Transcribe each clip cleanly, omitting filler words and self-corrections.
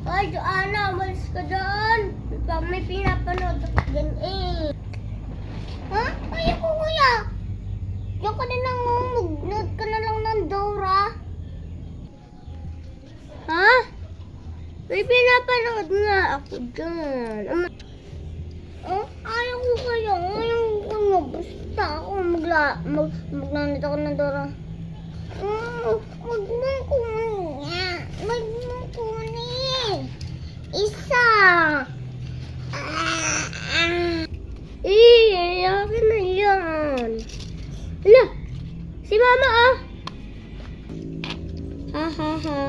Ay, Joanna, umalis ka dyan. May pinapanood ako dyan eh. Ha? Kaya ko kuya. Diyan ka na lang, mag-nood ka na lang ng Dora. Ha? May pinapanood nga ako dyan. Oh, ayaw ko kaya. Ayaw ko nga. Basta ako maglanit ako ng Dora. Wag mo kunin. Wag mo kunin. Isa. Akin na yan. Hala, si Mama ah. Ha ha ha.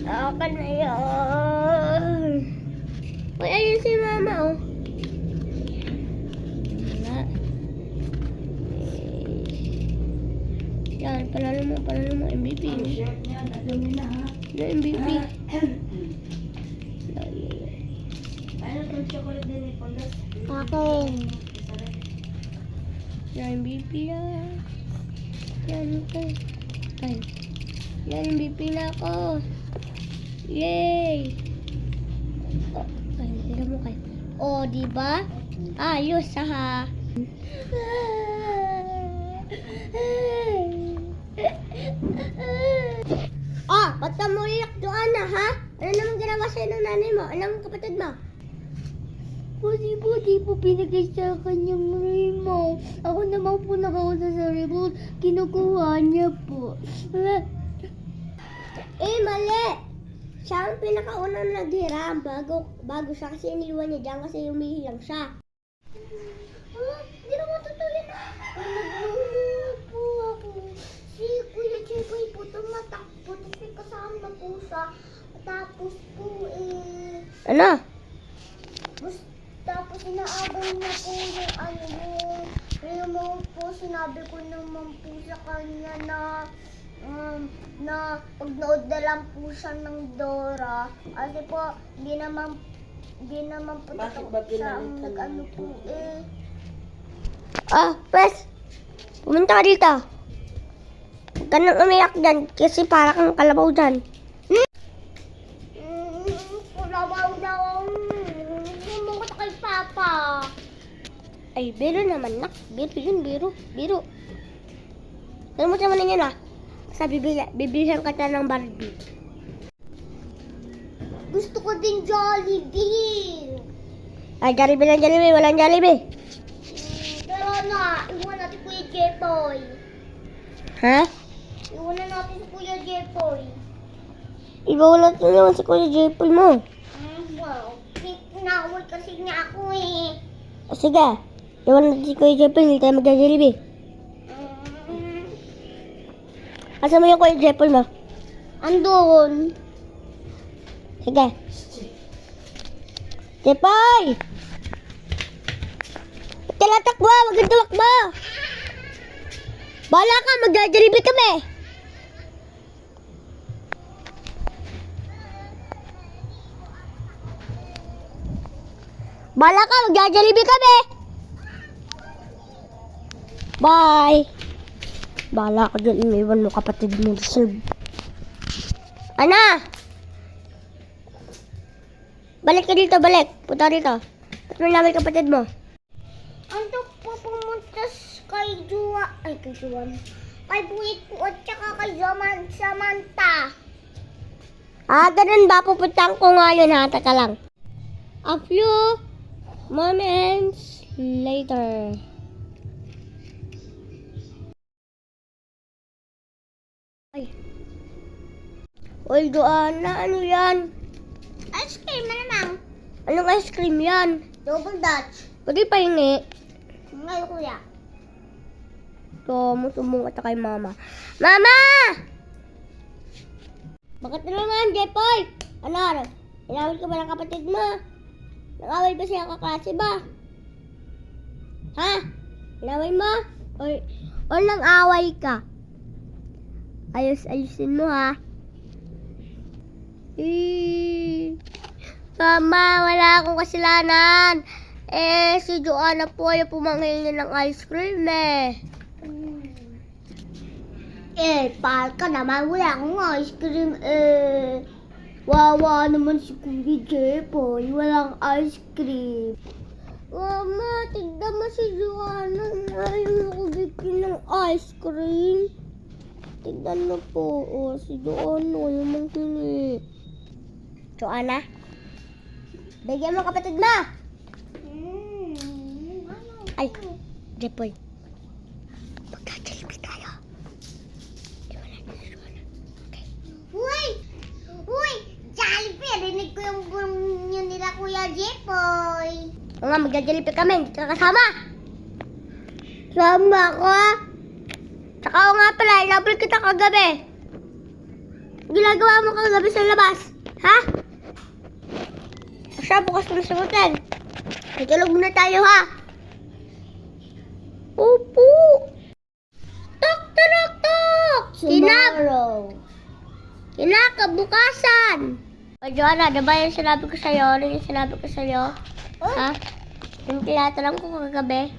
Akin na yan. Uy, ayun si Mama oh. Wala. Yan, panalo mo, MVP. Yan, MVP. Ano itong chocolate din ni Pondas? Akin. Yan, MVP yan. Yan, okay. Ay. Yan, MVP na ako. Yay! Ay, tira mo kayo. O, diba? Ayos, ha? Oh, ba't ka mo iyak, Joanna, ha? Ano naman ginawa sa'yo ng nanay mo? Alam mo kapatid mo? Di po pinagay sa kanyang remote. Ako naman po nakauna sa remote. Kinukuha niya po. Mali! Siya ang pinakaunang naghiram bago siya kasi iniwan niya dyan kasi humihilang siya. Hindi naman totoo yan. Naglulo po ako. Si Kuya Jeboy po tumatakbo. Tapos may kasama po siya. Tapos po Ano? Tapos inaabang na po yung remote po. Sinabi ko naman po sa kanya na pag-nood na lang po siya ng Dora. Kasi po, di naman po siya ang nag-ano po Pres! Pumunta ka dito. Huwag ka nang umiyak dyan kasi para kang kalabaw dyan. Kulabaw daw. Sumungot kay Papa. Ay, biro naman, nak. Biro yun, biro. Alam mo naman yun, ah. Sabi, bibilihan ka na ng Barbie. Gusto ko din Jollibee. Ay, Jollibee lang, Jollibee. Walang Jollibee. Pero iwan natin Kuya Jepoy. Ha? Iwan na natin si Kuya Jepoy. Iba wala naman si Kuya Jepoy mo. Wow. Pinawal kasi niya ako eh. O, sige. Iwan natin si Kuya Jepoy. Hindi tayo mag-Jollibee. Asa mo yung Kuya Jepoy mo? Andun. Sige. Jepoy! Talatakbo! Huwag kang tumakbo! Bahala ka! Mag-Jollibee kami! Bahala ka! Mag-Jollibee kami! Bye! Bahala ka dyan. Iniwan mo kapatid mo. Ana! Balik ka dito, balik. Punta rito. Ba't mo namin kapatid mo? Ando po pumunta kay Juan. Ay, kay Juan. Kay Buit po at saka kay Samantha. Ganun ba? Pupuntahan ko ngayon ha. Taka lang. A few moments later. Ay. Uy, Joanna, ano yan? Ice cream na naman. Anong ice cream yan? Double Dutch. Pwede pahingi. Ngayon kuya. Sumbong ka kay mama. Mama! Bakit na naman, Jepoy? Ano? Inawal ka ba ng kapatid mo? Nag-awal ba siya kaklase ba? Ha? Inaway mo? O nang-away ka? Ayusin mo ha. Mama, wala akong kasalanan. Si Joanna po ay pumanghingi ng ice cream Pal ka naman. Wala akong ice cream Wawa naman si Kuya Jepoy. Walang ice cream. Mama, tignan mo si Joanna. Ayaw ko bigyan ng ice cream. Tignan mo po. Oh, si Joanna. Yung manghingi. Joanna, bigyan mo kapatid mo. Ay, Jepoy. Magka-Jollibee tayo. Iwala na si Joanna. Okay. Uy! Uy! Jollibee! Rinig ko yung burong yun nila Kuya Jepoy. Oo nga, magka-Jollibee kami. Hindi ka kasama. Sama ko. Tsaka oo nga pala, inabol kita kagabi. Ginagawa mo kagabi sa labas. Ha? Siya, bukas mo sa hotel. Natulog muna tayo, ha? Opo. Tok, tok, tok. Tomorrow. Kinakabukasan. O, Joanna, diba yung sinabi ko sa'yo? Ano yung sinabi ko sa'yo? Ha? Yung tinatanong ko kagabi?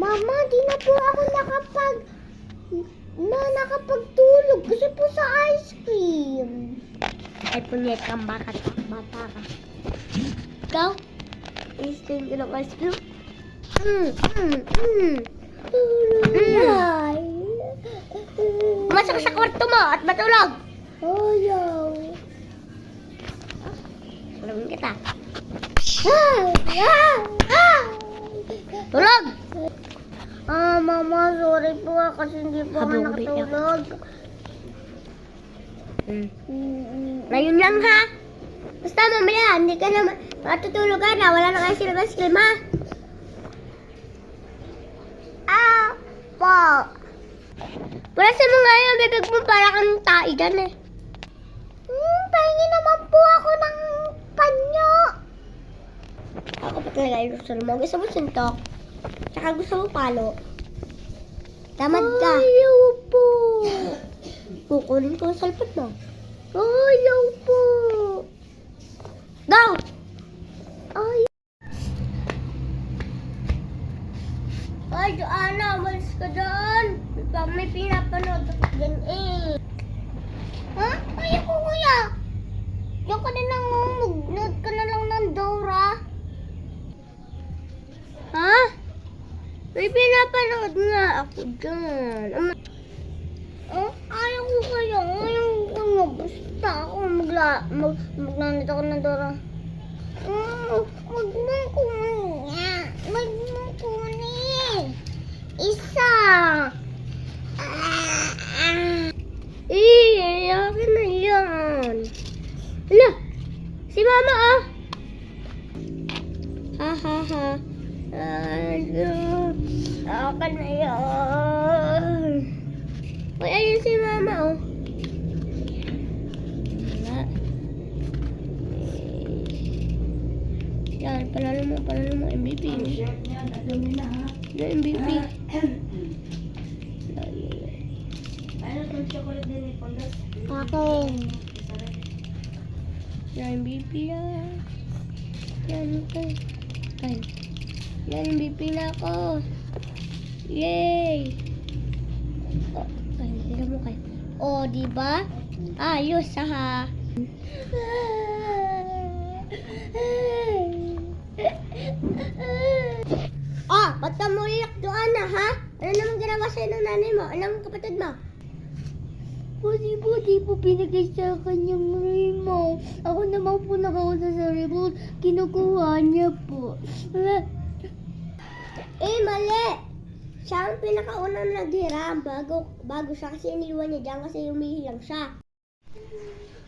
Mama, di na po ako nakapagtulog kasi po sa ice cream. Ay, punyet kang bata ka. Ikaw? Isting ka ng ice cream? Ay. Pumasok sa kwarto mo at matulog. Ayaw. Tulogin kita. Ah! Tulog! Mama, sorry po kasi hindi po ako Habang umiiyak. nakatulog. Ngayon lang, ha? Basta mamaya, hindi ka na matutulog ka na. Wala na kayo silabas ha? Po. Wala sa mga yung bibig mo para kang tae dyan eh. Pahingi naman po ako ng panyo. Ako pa talaga yung gusto mo. Gusto mo suntok. Tsaka gusto mo palo. Tamad ka. Ayaw po. Kukunin ko ang salpot mo. Ayaw po. Go! Ay. Ay, Joanna, umalis ka dyan. May pinapanood ako dyan eh. Ha? Ayaw po kuya. Diyan ka na lang, mag-nood ka na lang ng Dora. Ha? May pinapanood nga ako dyan. Ayaw ko kaya. Ayaw ko kaya. Basta ako maglanit ako ng Dora. Wag mo kunin. Wag mo kunin. Isa. Akin na yan. Hala, si Mama ah. Ha ha ha. Akin na yan. Uy, ayun si Mama oh. Wala. Yan, panalo mo, MVP. Yan, MVP. Akin. Yan, MVP yan. Yan, okay. Yan. Yan, MVP na ako. Yay! Oh, ay, tignan mo kayo. Oh, diba? Ayos, ha? Ba't ka mo iyak, Joanna, ha? Ano naman ginawa sa'yo ng nanay mo? Alam mo kapatid mo? Di po pinagay sa kanyang remote. Ako naman po nakauna sa remote. Kinukuha niya po. Mali! Siya ang pinakaunang naghiram bago siya kasi iniwan niya dyan kasi humihi lang siya.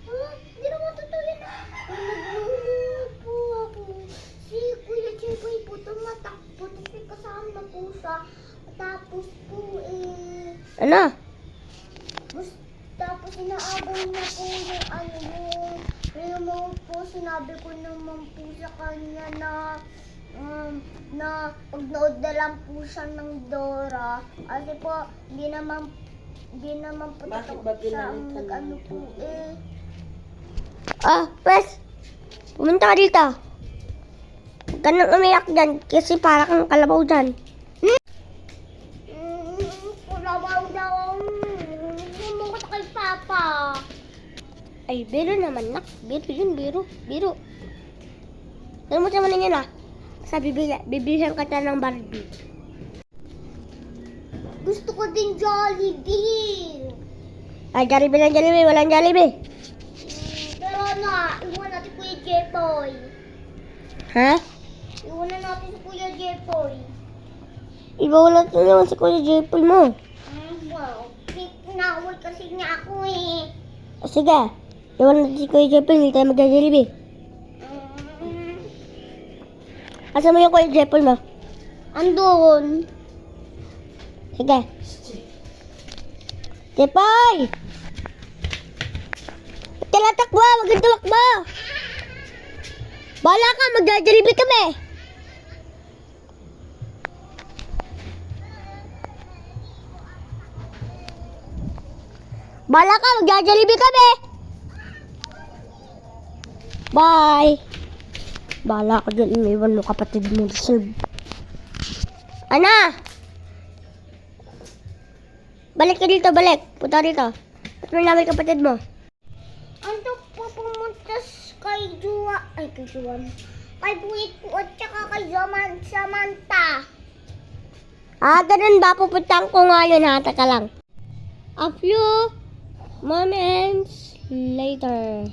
Hindi naman totoo yan. Naglulo po ako. Si Kuya Jepoy po tumatakbo. Tapos kasama po siya. Tapos po Ano? Tapos inaabang niya po yung remote po. Sinabi ko naman po sa kanya na pagnood na lang po siya ng Dora. Kasi po, hindi naman po siya ang nag-ano po Pwes, pumunta ka dito. Huwag ka nang umiyak dyan kasi para kang kalabaw dyan. Kulabaw daw. Sumungot kay Papa. Ay, biro naman, nak. Biro yun, biro. Biro. Alam mo naman yun, ah. Sabi, bibilihan ka tayo ng Barbie. Gusto ko din Jollibee. Ay, Jollibee lang, Jollibee. Walang Jollibee. Pero na, iwan natin Kuya Jepoy. Ha? Iwan na natin si Kuya Jepoy. Iba wala naman sa Kuya Jepoy mo. Wow. Pinawal kasi niya ako eh. Sige. Iwan natin si Kuya Jepoy. Hindi tayo mag-Jollibee. Asa mo yung Kuya Jepoy mo? Andun. Sige. Jepoy! Ba't ka natakbo? Huwag kang tumakbo! Bahala ka, mag-Jollibee kami! Bahala ka, mag-Jollibee kami! Bye! Bahala ka dyan, iniwan mo kapatid mo. Ana! Balik ka dito, balik. Punta rito. Ba't mo namin kapatid mo? Ando po pumunta kay Juan. Ay, kay Juan. Kay Buit po at saka kay Samantha. Ah, ganun ba? Pupuntahan ko ngayon ha. Taka lang. A few moments later.